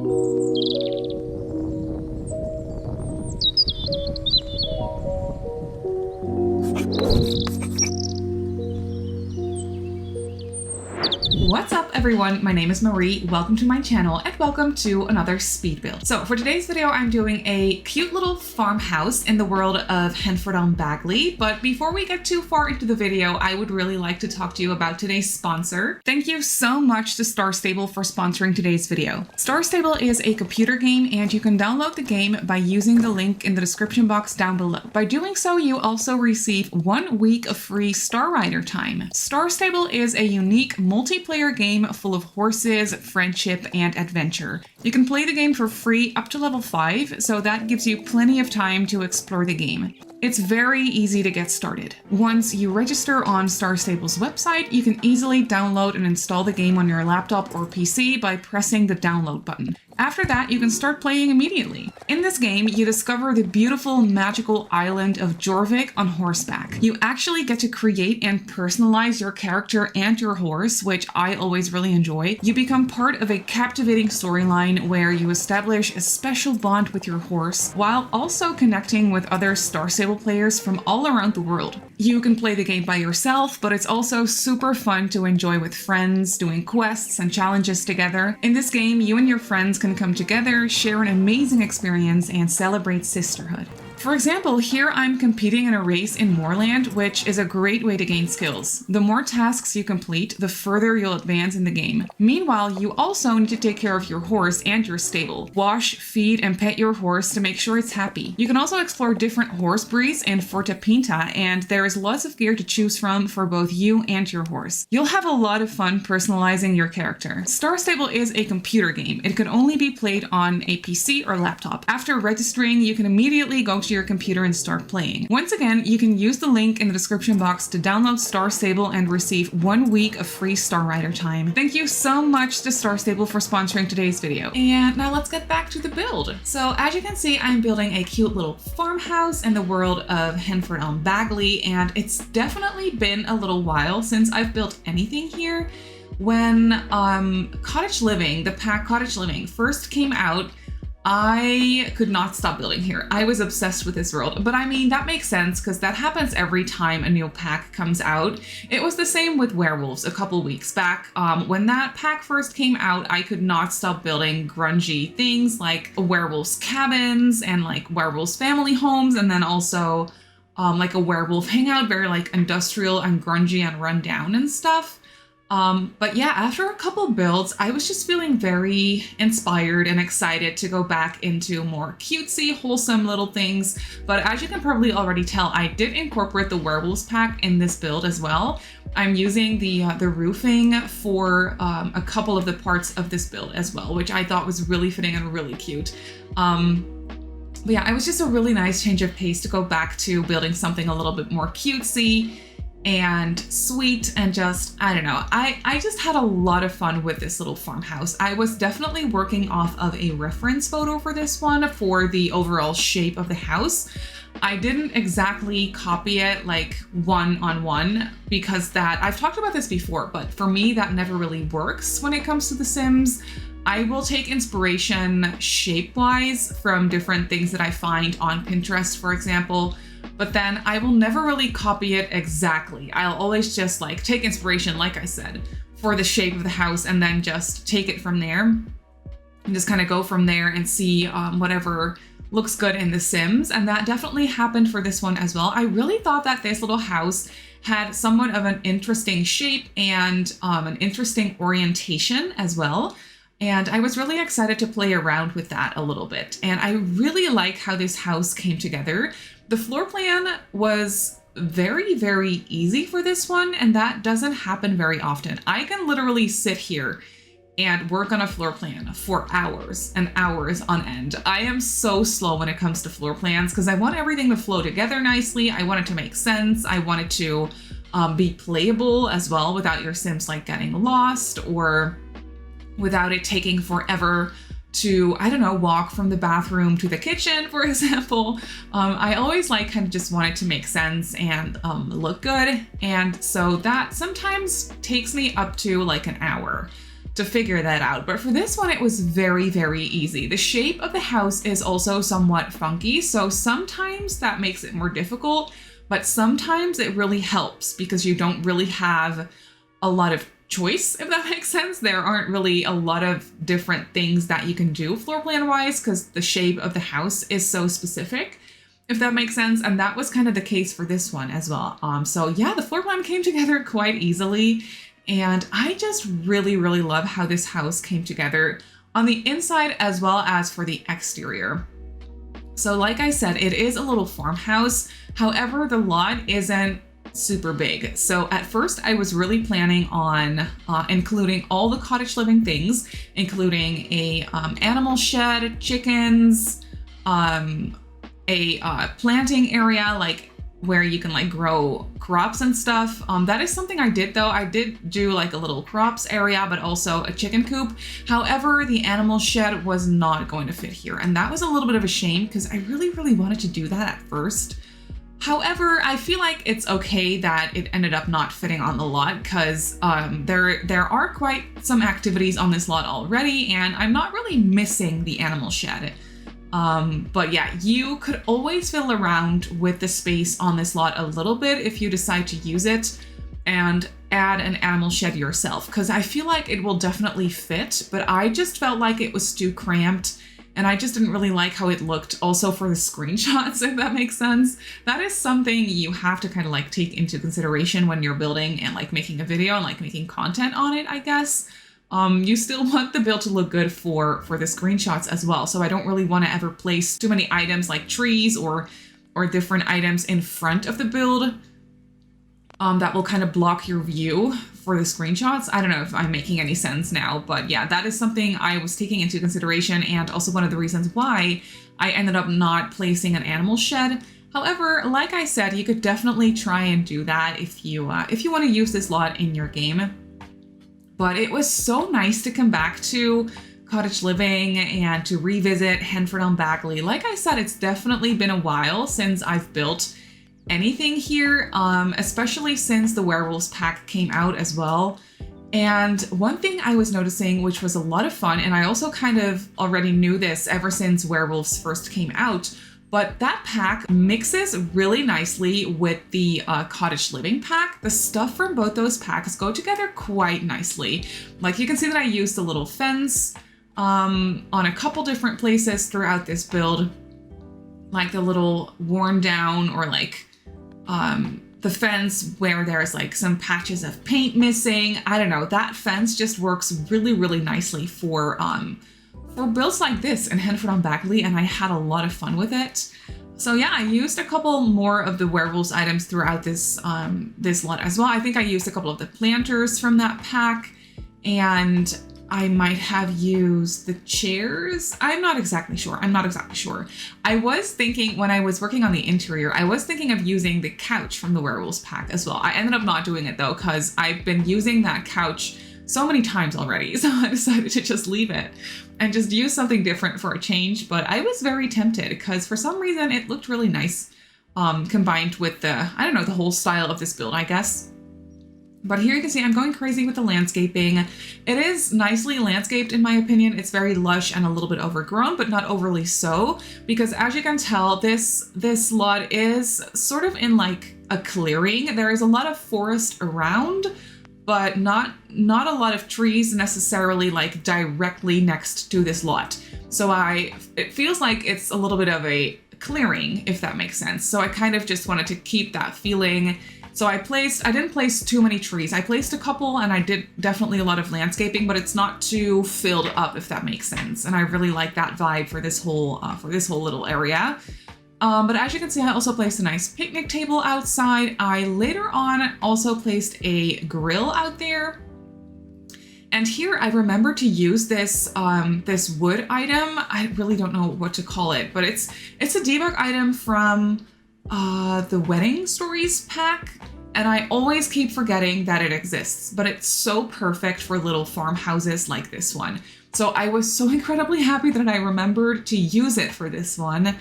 What's up everyone, my name is Marie, welcome to my channel and welcome to another speed build. So for today's video I'm doing a cute little farmhouse in the world of Henford-on-Bagley, but before we get too far into the video I would really like to talk to you about today's sponsor. Thank you so much to Starstable for sponsoring today's video. Starstable is a computer game and you can download the game by using the link in the description box down below. By doing so you also receive 1 week of free Star Rider time. Starstable is a unique multiplayer game full of horses, friendship, and adventure. You can play the game for free up to level 5, so that gives you plenty of time to explore the game. It's very easy to get started. Once you register on Starstable's website, you can easily download and install the game on your laptop or PC by pressing the download button. After that, you can start playing immediately. In this game, you discover the beautiful magical island of Jorvik on horseback. You actually get to create and personalize your character and your horse, which I always really enjoy. You become part of a captivating storyline where you establish a special bond with your horse, while also connecting with other Starstable players from all around the world. You can play the game by yourself, but it's also super fun to enjoy with friends, doing quests and challenges together. In this game, you and your friends can come together, share an amazing experience, and celebrate sisterhood. For example, here I'm competing in a race in Moorland, which is a great way to gain skills. The more tasks you complete, the further you'll advance in the game. Meanwhile, you also need to take care of your horse and your stable. Wash, feed, and pet your horse to make sure it's happy. You can also explore different horse breeds in Forte Pinta, and there is lots of gear to choose from for both you and your horse. You'll have a lot of fun personalizing your character. Starstable is a computer game. It can only be played on a PC or laptop. After registering, you can immediately go to your computer and start playing. Once again, you can use the link in the description box to download Starstable and receive 1 week of free Star Rider time. Thank you so much to Starstable for sponsoring today's video. And now let's get back to the build. So as you can see, I'm building a cute little farmhouse in the world of Henford-on-Bagley, and it's definitely been a little while since I've built anything here. When Cottage Living, the pack Cottage Living first came out, I could not stop building here. I was obsessed with this world, but I mean, that makes sense because that happens every time a new pack comes out. It was the same with werewolves a couple weeks back. When that pack first came out, I could not stop building grungy things like werewolves cabins and like werewolves family homes, and then also like a werewolf hangout, very like industrial and grungy and run down and stuff. But yeah, after a couple builds, I was just feeling very inspired and excited to go back into more cutesy, wholesome little things. But as you can probably already tell, I did incorporate the werewolves pack in this build as well. I'm using the roofing for a couple of the parts of this build as well, which I thought was really fitting and really cute. But yeah, it was just a really nice change of pace to go back to building something a little bit more cutesy and sweet, and just, I don't know, I just had a lot of fun with this little farmhouse. I was definitely working off of a reference photo for this one for the overall shape of the house. I didn't exactly copy it like one-on-one because that, I've talked about this before, but for me that never really works when it comes to The Sims. I will take inspiration shape-wise from different things that I find on Pinterest, for example, but then I will never really copy it exactly. I'll always just like take inspiration, like I said, for the shape of the house and then just take it from there and just kind of go from there and see whatever looks good in The Sims. And that definitely happened for this one as well. I really thought that this little house had somewhat of an interesting shape and an interesting orientation as well. And I was really excited to play around with that a little bit. And I really like how this house came together. The floor plan was very, very easy for this one, and that doesn't happen very often. I can literally sit here and work on a floor plan for hours and hours on end. I am so slow when it comes to floor plans because I want everything to flow together nicely. I want it to make sense. I want it to be playable as well without your Sims like getting lost or without it taking forever to, I don't know, walk from the bathroom to the kitchen, for example. I always like kind of just want it to make sense and look good. And so that sometimes takes me up to like an hour to figure that out. But for this one, it was very, very easy. The shape of the house is also somewhat funky, so sometimes that makes it more difficult, but sometimes it really helps because you don't really have a lot of choice, if that makes sense. There aren't really a lot of different things that you can do floor plan wise because the shape of the house is so specific, if that makes sense. And that was kind of the case for this one as well. So yeah, the floor plan came together quite easily. And I just really, really love how this house came together on the inside as well as for the exterior. So like I said, it is a little farmhouse. However, the lot isn't super big. So at first I was really planning on including all the cottage living things, including a animal shed, chickens, a planting area, like where you can like grow crops and stuff. That is something I did though. I did do like a little crops area, but also a chicken coop. However, the animal shed was not going to fit here. And that was a little bit of a shame because I really, really wanted to do that at first. However, I feel like it's okay that it ended up not fitting on the lot because there are quite some activities on this lot already, and I'm not really missing the animal shed. But yeah, you could always fiddle around with the space on this lot a little bit if you decide to use it and add an animal shed yourself, because I feel like it will definitely fit, but I just felt like it was too cramped. And I just didn't really like how it looked also for the screenshots, if that makes sense. That is something you have to kind of like take into consideration when you're building and like making a video and like making content on it, I guess. You still want the build to look good for the screenshots as well. So I don't really want to ever place too many items like trees or different items in front of the build that will kind of block your view for the screenshots. I don't know if I'm making any sense now, but yeah, that is something I was taking into consideration, and also one of the reasons why I ended up not placing an animal shed. However, like I said, you could definitely try and do that if you want to use this lot in your game. But it was so nice to come back to cottage living and to revisit Henford-on-Bagley. Like I said, it's definitely been a while since I've built anything here, especially since the werewolves pack came out as well. And one thing I was noticing, which was a lot of fun, and I also kind of already knew this ever since werewolves first came out, but that pack mixes really nicely with the cottage living pack. The stuff from both those packs go together quite nicely. Like you can see that I used a little fence on a couple different places throughout this build, like the little worn down or like the fence where there's like some patches of paint missing. I don't know, that fence just works really, really nicely for builds like this in Henford-on-Bagley, and I had a lot of fun with it. So yeah, I used a couple more of the werewolves items throughout this lot as well. I think I used a couple of the planters from that pack, and I might have used the chairs. I'm not exactly sure. I was thinking when I was working on the interior, I was thinking of using the couch from the werewolves pack as well. I ended up not doing it though, because I've been using that couch so many times already. So I decided to just leave it and just use something different for a change. But I was very tempted because for some reason it looked really nice combined with the, I don't know, the whole style of this build, I guess. But here you can see I'm going crazy with the landscaping. It is nicely landscaped in my opinion. It's very lush and a little bit overgrown, but not overly so, because as you can tell, this lot is sort of in like a clearing. There is a lot of forest around, but not a lot of trees necessarily like directly next to this lot. So it feels like it's a little bit of a clearing, if that makes sense. So I kind of just wanted to keep that feeling. So I didn't place too many trees. I placed a couple, and I did definitely a lot of landscaping, but it's not too filled up, if that makes sense. And I really like that vibe for this whole little area. But as you can see, I also placed a nice picnic table outside. I later on also placed a grill out there. And here I remember to use this wood item. I really don't know what to call it, but it's a debug item from the Wedding Stories pack, and I always keep forgetting that it exists, but it's so perfect for little farmhouses like this one. So I was so incredibly happy that I remembered to use it for this one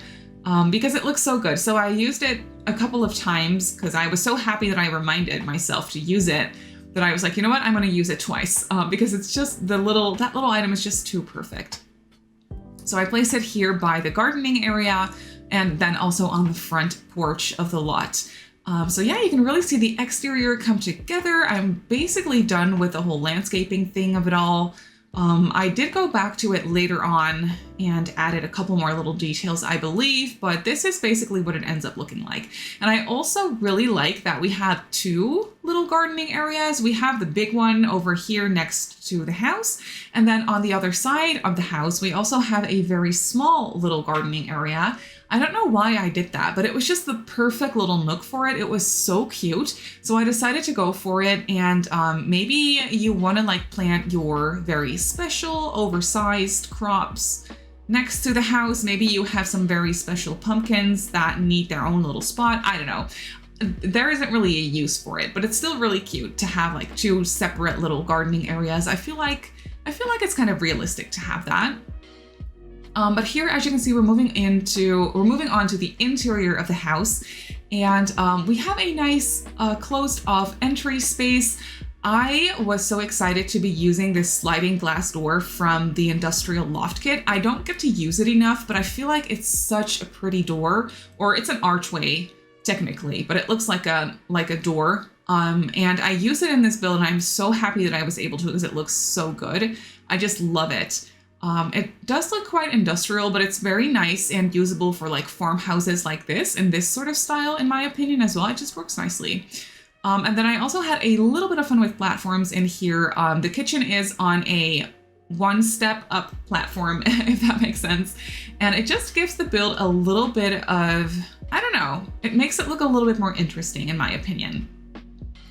because it looks so good. So I used it a couple of times because I was so happy that I reminded myself to use it. that I was like, you know what, I'm going to use it twice because it's just that little item is just too perfect. So I placed it here by the gardening area and then also on the front porch of the lot. So yeah, you can really see the exterior come together. I'm basically done with the whole landscaping thing of it all. I did go back to it later on and added a couple more little details, I believe, but this is basically what it ends up looking like. And I also really like that we have two little gardening areas. We have the big one over here next to the house. And then on the other side of the house, we also have a very small little gardening area. I don't know why I did that, but it was just the perfect little nook for it. It was so cute. So I decided to go for it. And maybe you want to like plant your very special oversized crops next to the house. Maybe you have some very special pumpkins that need their own little spot. I don't know. There isn't really a use for it, but it's still really cute to have like two separate little gardening areas. I feel like it's kind of realistic to have that. But here, as you can see, we're moving on to the interior of the house, and we have a nice closed off entry space. I was so excited to be using this sliding glass door from the industrial loft kit. I don't get to use it enough, but I feel like it's such a pretty door, or it's an archway technically, but it looks like a door. And I use it in this build, and I'm so happy that I was able to because it looks so good. I just love it. It does look quite industrial, but it's very nice and usable for like farmhouses like this in this sort of style, in my opinion, as well. It just works nicely. And then I also had a little bit of fun with platforms in here. The kitchen is on a one-step up platform, if that makes sense. And it just gives the build a little bit of, I don't know, it makes it look a little bit more interesting, in my opinion.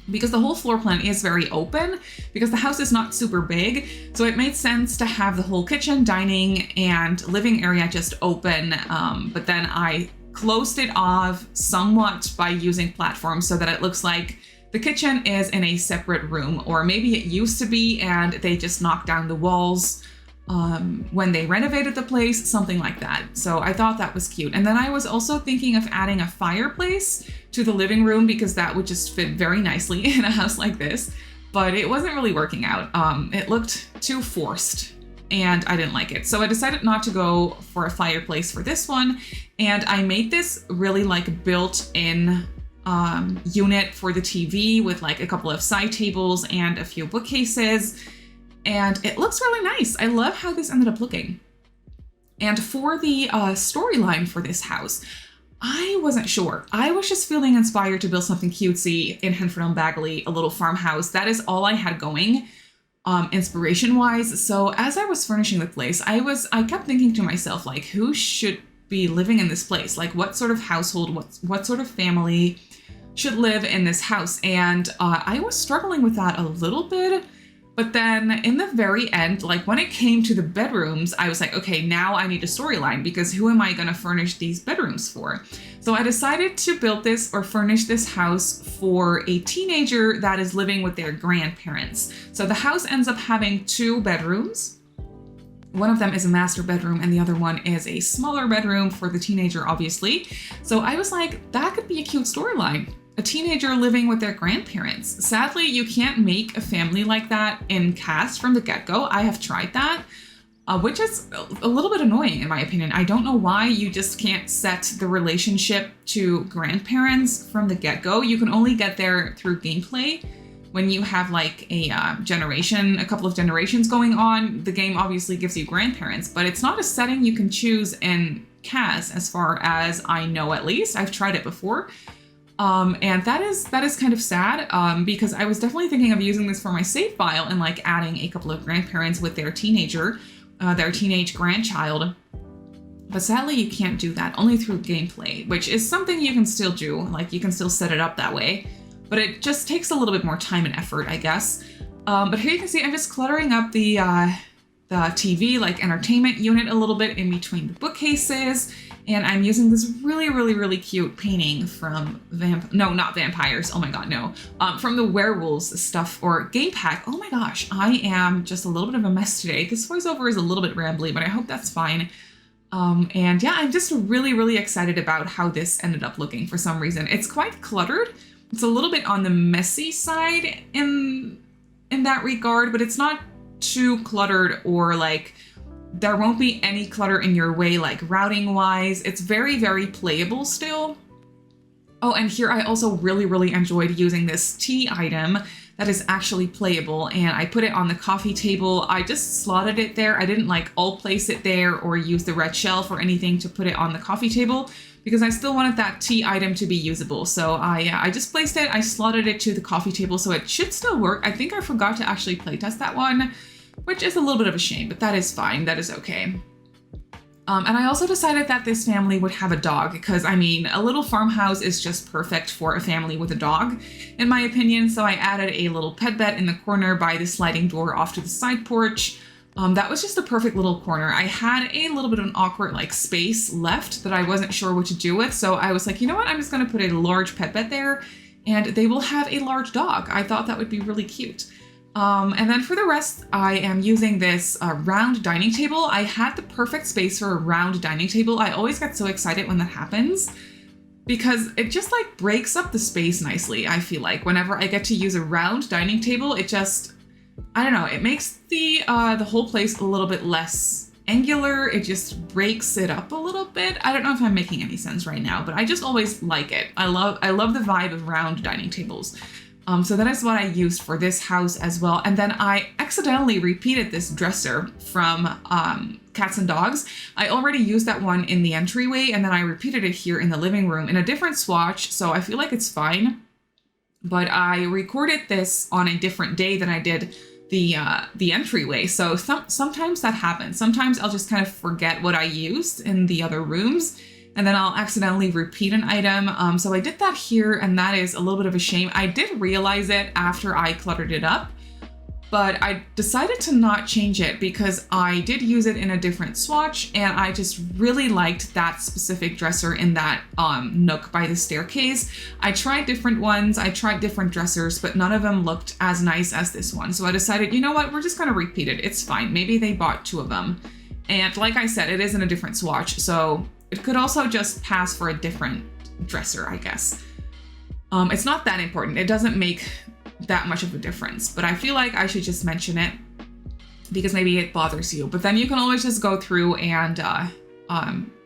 Because the whole floor plan is very open, because the house is not super big. So it made sense to have the whole kitchen, dining, and living area just open. But then I closed it off somewhat by using platforms so that it looks like the kitchen is in a separate room, or maybe it used to be and they just knocked down the walls when they renovated the place, something like that. So I thought that was cute. And then I was also thinking of adding a fireplace to the living room because that would just fit very nicely in a house like this, but it wasn't really working out. It looked too forced and I didn't like it. So I decided not to go for a fireplace for this one. And I made this really like built-in unit for the TV with like a couple of side tables and a few bookcases. And it looks really nice. I love how this ended up looking. And for the storyline for this house, I wasn't sure. I was just feeling inspired to build something cutesy in Henford-on-Bagley, a little farmhouse. That is all I had going, inspiration-wise. So as I was furnishing the place, I kept thinking to myself, like, who should be living in this place? Like, what sort of household, what sort of family should live in this house? And I was struggling with that a little bit. But then in the very end, like when it came to the bedrooms, I was like, okay, now I need a storyline because who am I going to furnish these bedrooms for? So I decided to build this or furnish this house for a teenager that is living with their grandparents. So the house ends up having two bedrooms. One of them is a master bedroom and the other one is a smaller bedroom for the teenager, obviously. So I was like, that could be a cute storyline. A teenager living with their grandparents. Sadly, you can't make a family like that in cast from the get-go. I have tried that, which is a little bit annoying in my opinion. I don't know why you just can't set the relationship to grandparents from the get-go. You can only get there through gameplay. When you have like a couple of generations going on, the game obviously gives you grandparents, but it's not a setting you can choose in cast as far as I know, at least. I've tried it before. And that is kind of sad, because I was definitely thinking of using this for my save file and like adding a couple of grandparents with their teenage grandchild. But sadly, you can't do that, only through gameplay, which is something you can still do. Like you can still set it up that way, but it just takes a little bit more time and effort, I guess. But here you can see I'm just cluttering up the TV, like entertainment unit a little bit in between the bookcases. And I'm using this really, really, really cute painting from not vampires. Oh my God, no. From the werewolves stuff or game pack. Oh my gosh, I am just a little bit of a mess today. This voiceover is a little bit rambly, but I hope that's fine. And yeah, I'm just really, really excited about how this ended up looking for some reason. It's quite cluttered, it's a little bit on the messy side in that regard, but it's not too cluttered or like there won't be any clutter in your way, like routing wise. It's very, very playable still. Oh, and here I also really, really enjoyed using this tea item that is actually playable, and I put it on the coffee table. I just slotted it there. I didn't like all place it there or use the red shelf or anything to put it on the coffee table because I still wanted that tea item to be usable. So I just placed it, I slotted it to the coffee table, so it should still work. I think I forgot to actually playtest that one, which is a little bit of a shame, but that is fine, that is okay. And I also decided that this family would have a dog because, I mean, a little farmhouse is just perfect for a family with a dog, in my opinion. So I added a little pet bed in the corner by the sliding door off to the side porch. That was just a perfect little corner. I had a little bit of an awkward like space left that I wasn't sure what to do with. So I was like, you know what, I'm just gonna put a large pet bed there and they will have a large dog. I thought that would be really cute. And then for the rest, I am using this round dining table. I had the perfect space for a round dining table. I always get so excited when that happens because it just like breaks up the space nicely. I feel like whenever I get to use a round dining table, it just, I don't know, it makes the whole place a little bit less angular. It just breaks it up a little bit. I don't know if I'm making any sense right now, but I just always like it. I love the vibe of round dining tables. So that is what I used for this house as well. And then I accidentally repeated this dresser from Cats and Dogs. I already used that one in the entryway, and then I repeated it here in the living room in a different swatch, so I feel like it's fine. But I recorded this on a different day than I did the entryway. So sometimes that happens. Sometimes I'll just kind of forget what I used in the other rooms, and then I'll accidentally repeat an item. So I did that here, and that is a little bit of a shame. I did realize it after I cluttered it up, but I decided to not change it because I did use it in a different swatch, and I just really liked that specific dresser in that nook by the staircase. I tried different ones, I tried different dressers, but none of them looked as nice as this one. So I decided, you know what, we're just gonna repeat it. It's fine. Maybe they bought two of them. And like I said, it is in a different swatch, so it could also just pass for a different dresser, I guess. It's not that important. It doesn't make that much of a difference, but I feel like I should just mention it because maybe it bothers you. But then you can always just go through and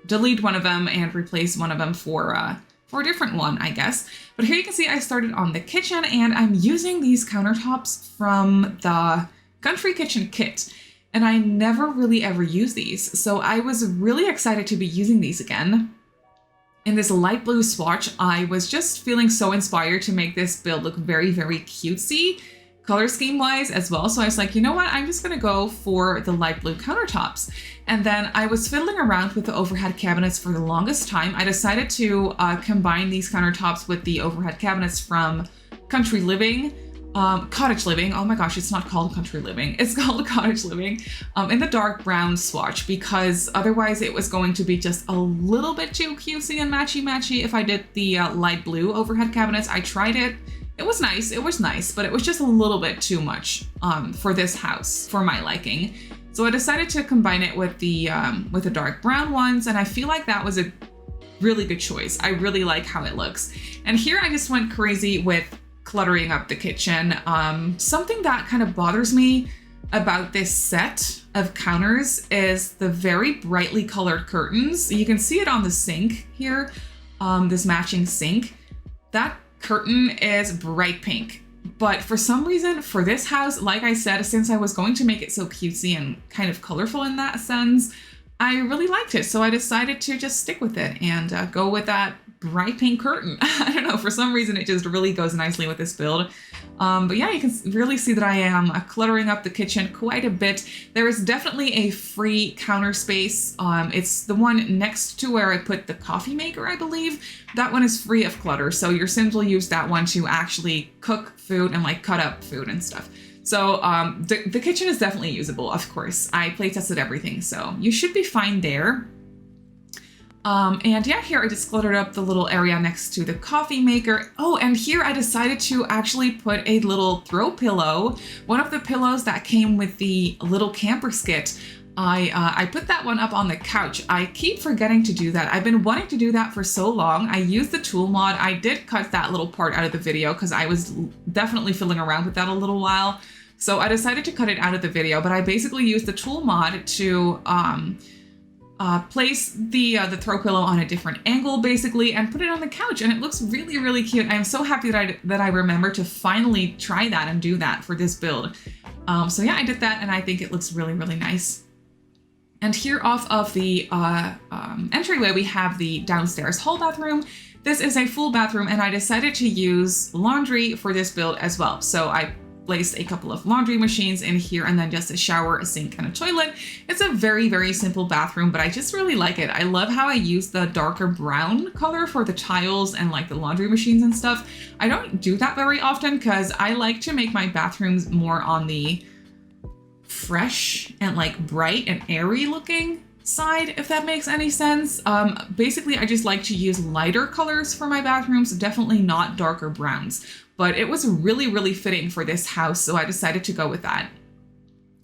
delete one of them and replace one of them for a different one, I guess. But here you can see I started on the kitchen, and I'm using these countertops from the Country Kitchen kit. And I never really ever use these. So I was really excited to be using these again. In this light blue swatch, I was just feeling so inspired to make this build look very, very cutesy, color scheme wise as well. So I was like, you know what, I'm just gonna go for the light blue countertops. And then I was fiddling around with the overhead cabinets for the longest time. I decided to combine these countertops with the overhead cabinets from Country Living. Cottage Living. Oh my gosh, it's not called Country Living. It's called Cottage Living in the dark brown swatch, because otherwise it was going to be just a little bit too cutesy and matchy if I did the light blue overhead cabinets. I tried it. It was nice, but it was just a little bit too much for this house, for my liking. So I decided to combine it with the dark brown ones, and I feel like that was a really good choice. I really like how it looks. And here I just went crazy with cluttering up the kitchen. Something that kind of bothers me about this set of counters is the very brightly colored curtains. You can see it on the sink here, this matching sink. That curtain is bright pink. But for some reason, for this house, like I said, since I was going to make it so cutesy and kind of colorful in that sense, I really liked it. So I decided to just stick with it and go with that bright pink curtain. I don't know, for some reason it just really goes nicely with this build. But yeah, you can really see that I am cluttering up the kitchen quite a bit. There is definitely a free counter space. It's the one next to where I put the coffee maker, I believe. That one is free of clutter, so your Sims will use that one to actually cook food and like cut up food and stuff. So the kitchen is definitely usable, of course. I play tested everything, so you should be fine there. And yeah, here I just cluttered up the little area next to the coffee maker. Oh, and here I decided to actually put a little throw pillow, one of the pillows that came with the little camper skit. I put that one up on the couch. I keep forgetting to do that. I've been wanting to do that for so long. I used the tool mod. I did cut that little part out of the video because I was definitely fiddling around with that a little while. So I decided to cut it out of the video, but I basically used the tool mod to place the throw pillow on a different angle basically and put it on the couch, and it looks really, really cute. I'm so happy that I remembered to finally try that and do that for this build. So yeah, I did that and I think it looks really, really nice. And here off of the entryway, we have the downstairs hall bathroom. This is a full bathroom and I decided to use laundry for this build as well. So I placed a couple of laundry machines in here and then just a shower, a sink, and a toilet. It's a very, very simple bathroom, but I just really like it. I love how I use the darker brown color for the tiles and like the laundry machines and stuff. I don't do that very often because I like to make my bathrooms more on the fresh and like bright and airy looking side, if that makes any sense. Basically, I just like to use lighter colors for my bathrooms, definitely not darker browns, but it was really, really fitting for this house, so I decided to go with that.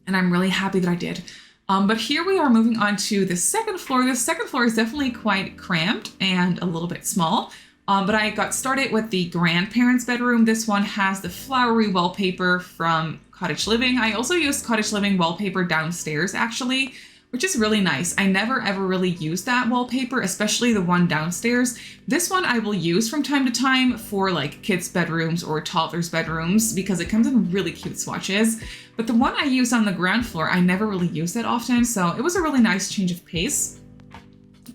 And I'm really happy that I did. But here we are moving on to the second floor. The second floor is definitely quite cramped and a little bit small. But I got started with the grandparents' bedroom. This one has the flowery wallpaper from Cottage Living. I also used Cottage Living wallpaper downstairs actually, which is really nice. I never ever really used that wallpaper, especially the one downstairs. This one I will use from time to time for like kids' bedrooms or toddlers' bedrooms because it comes in really cute swatches. But the one I use on the ground floor, I never really use that often, so it was a really nice change of pace.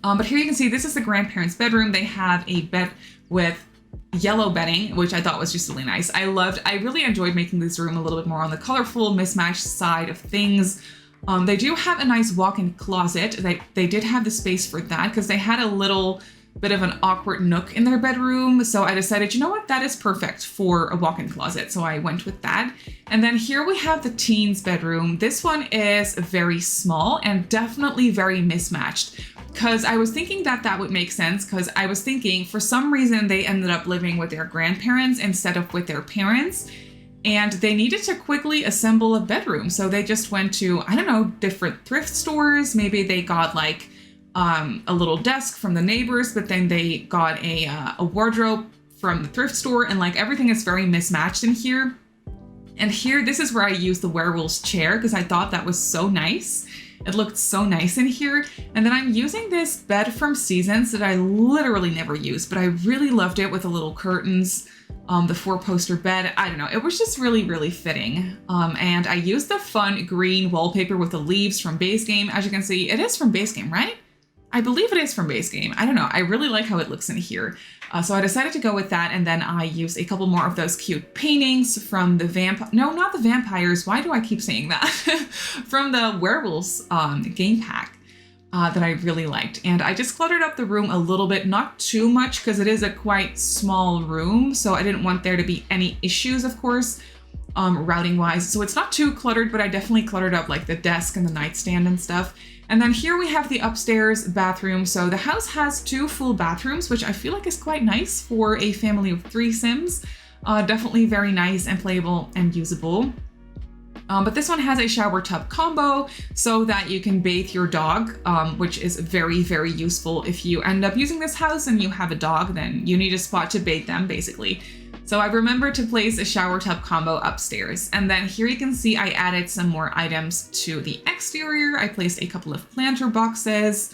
But here you can see this is the grandparents' bedroom. They have a bed with yellow bedding, which I thought was just really nice. I really enjoyed making this room a little bit more on the colorful, mismatched side of things. They do have a nice walk-in closet. They did have the space for that because they had a little bit of an awkward nook in their bedroom. So I decided, you know what, that is perfect for a walk-in closet. So I went with that. And then here we have the teens' bedroom. This one is very small and definitely very mismatched, because I was thinking that that would make sense, because I was thinking for some reason they ended up living with their grandparents instead of with their parents. And they needed to quickly assemble a bedroom. So they just went to, I don't know, different thrift stores. Maybe they got like a little desk from the neighbors, but then they got a wardrobe from the thrift store, and like everything is very mismatched in here. And here, this is where I used the werewolf's chair because I thought that was so nice. It looked so nice in here. And then I'm using this bed from Seasons that I literally never use, but I really loved it with the little curtains. The 4-poster bed, I don't know, it was just really, really fitting. And I used the fun green wallpaper with the leaves from Base Game. As you can see, it is from Base Game, right? I believe it is from Base Game. I don't know, I really like how it looks in here. So I decided to go with that, and then I used a couple more of those cute paintings from the no, not the vampires, why do I keep saying that? From the werewolves game pack. That I really liked. And I just cluttered up the room a little bit, not too much because it is a quite small room. So I didn't want there to be any issues, of course, routing wise. So it's not too cluttered, but I definitely cluttered up like the desk and the nightstand and stuff. And then here we have the upstairs bathroom. So the house has 2 full bathrooms, which I feel like is quite nice for a family of 3 Sims. Definitely very nice and playable and usable. But this one has a shower tub combo so that you can bathe your dog, which is very, very useful. If you end up using this house and you have a dog, then you need a spot to bathe them, basically. So I remembered to place a shower tub combo upstairs. And then here you can see I added some more items to the exterior. I placed a couple of planter boxes.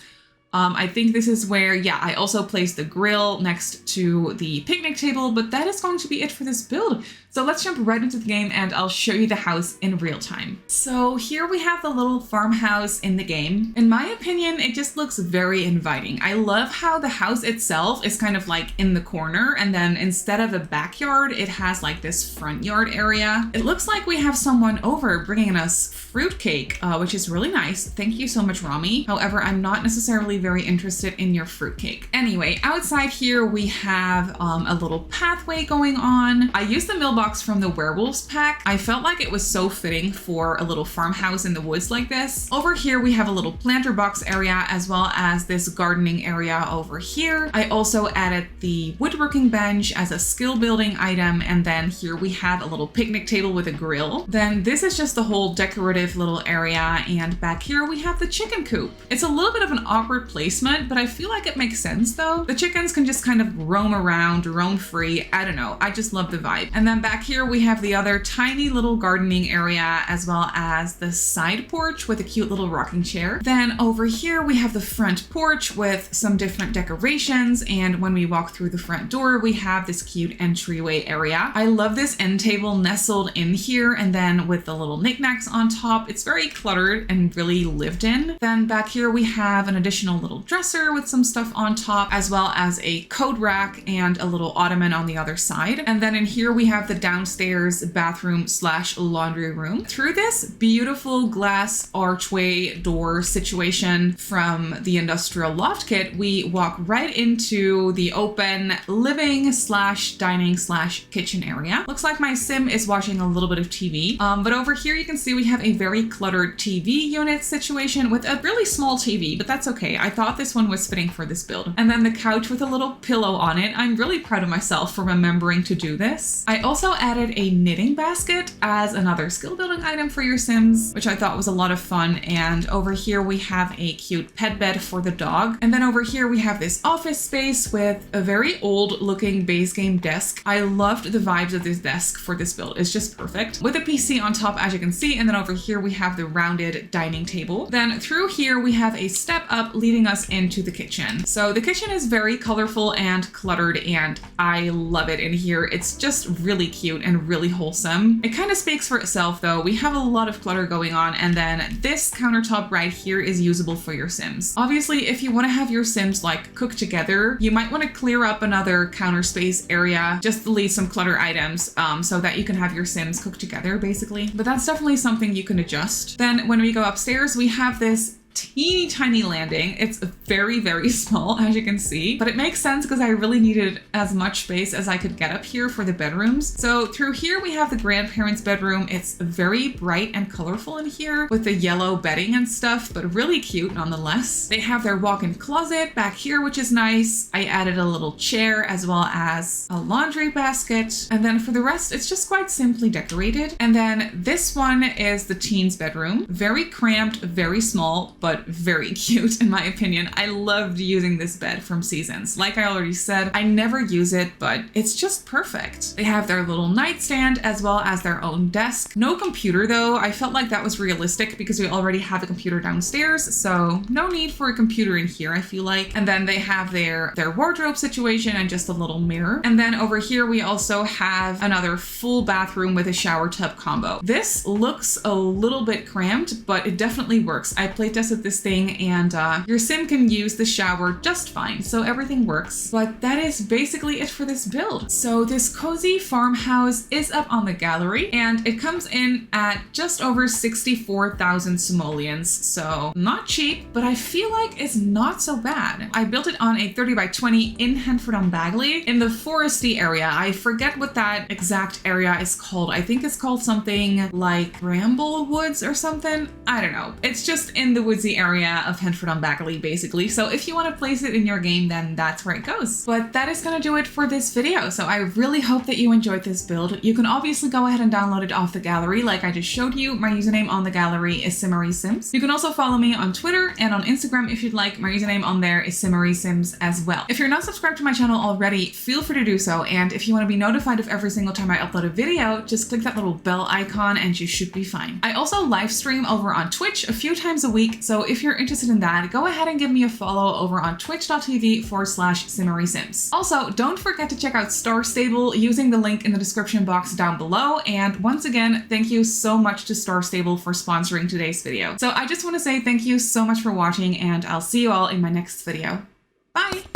I think this is where, yeah, I also placed the grill next to the picnic table, but that is going to be it for this build. So let's jump right into the game and I'll show you the house in real time. So here we have the little farmhouse in the game. In my opinion, it just looks very inviting. I love how the house itself is kind of like in the corner, and then instead of a backyard, it has like this front yard area. It looks like we have someone over bringing us fruitcake, which is really nice. Thank you so much, Rami. However, I'm not necessarily very interested in your fruitcake. Anyway, outside here we have a little pathway going on. I used the mailbox from the werewolves pack. I felt like it was so fitting for a little farmhouse in the woods like this. Over here we have a little planter box area as well as this gardening area over here. I also added the woodworking bench as a skill building item, and then here we have a little picnic table with a grill. Then this is just the whole decorative little area, and back here we have the chicken coop. It's a little bit of an awkward placement, but I feel like it makes sense though. The chickens can just kind of roam around, roam free. I don't know, I just love the vibe. And then back here we have the other tiny little gardening area as well as the side porch with a cute little rocking chair. Then over here we have the front porch with some different decorations, and when we walk through the front door we have this cute entryway area. I love this end table nestled in here, and then with the little knickknacks on top. It's very cluttered and really lived in. Then back here we have an additional little dresser with some stuff on top, as well as a coat rack and a little ottoman on the other side. And then in here we have the downstairs bathroom slash laundry room. Through this beautiful glass archway door situation from the industrial loft kit, we walk right into the open living slash dining slash kitchen area. Looks like my sim is watching a little bit of TV. But over here you can see we have a very cluttered TV unit situation with a really small TV, but that's okay. I thought this one was fitting for this build. And then the couch with a little pillow on it. I'm really proud of myself for remembering to do this. I also added a knitting basket as another skill building item for your Sims, which I thought was a lot of fun. And over here we have a cute pet bed for the dog. And then over here we have this office space with a very old looking base game desk. I loved the vibes of this desk for this build. It's just perfect. With a PC on top, as you can see, and then over here we have the rounded dining table. Then through here we have a step up leading us into the kitchen. So the kitchen is very colorful and cluttered, and I love it in here. It's just really cute and really wholesome. It kind of speaks for itself though. We have a lot of clutter going on, and then this countertop right here is usable for your Sims. Obviously, if you want to have your Sims like cook together, you might want to clear up another counter space area just to leave some clutter items so that you can have your Sims cook together basically. But that's definitely something you can adjust. Then when we go upstairs, we have this teeny tiny landing. It's very, very small, as you can see, but it makes sense because I really needed as much space as I could get up here for the bedrooms. So through here we have the grandparents' bedroom. It's very bright and colorful in here with the yellow bedding and stuff, but really cute nonetheless. They have their walk-in closet back here, which is nice. I added a little chair as well as a laundry basket. And then for the rest, it's just quite simply decorated. And then this one is the teens' bedroom. Very cramped, very small, but very cute in my opinion. I loved using this bed from Seasons. Like I already said, I never use it, but it's just perfect. They have their little nightstand as well as their own desk. No computer though. I felt like that was realistic because we already have a computer downstairs, so no need for a computer in here, I feel like. And then they have their wardrobe situation and just a little mirror. And then over here we also have another full bathroom with a shower tub combo. This looks a little bit cramped, but it definitely works. I played tested this thing, and your sim can use the shower just fine, so everything works. But that is basically it for this build. So this cozy farmhouse is up on the gallery, and it comes in at just over 64,000 simoleons, so not cheap, but I feel like it's not so bad. I built it on a 30 by 20 in Henford on Bagley in the foresty area. I forget what that exact area is called. I think it's called something like Bramble Woods or something. I don't know. It's just in the woodsy area of Henford on Bagley basically. So if you want to place it in your game, then that's where it goes. But that is going to do it for this video. So I really hope that you enjoyed this build. You can obviously go ahead and download it off the gallery like I just showed you. My username on the gallery is Simmary Sims. You can also follow me on Twitter and on Instagram if you'd like. My username on there is Simmary Sims as well. If you're not subscribed to my channel already, feel free to do so. And if you want to be notified of every single time I upload a video, just click that little bell icon and you should be fine. I also live stream over on Twitch a few times a week. So if you're interested in that, go ahead and give me a follow over on twitch.tv/SimmarySims. Also, don't forget to check out Starstable using the link in the description box down below. And once again, thank you so much to Starstable for sponsoring today's video. So I just want to say thank you so much for watching, and I'll see you all in my next video. Bye!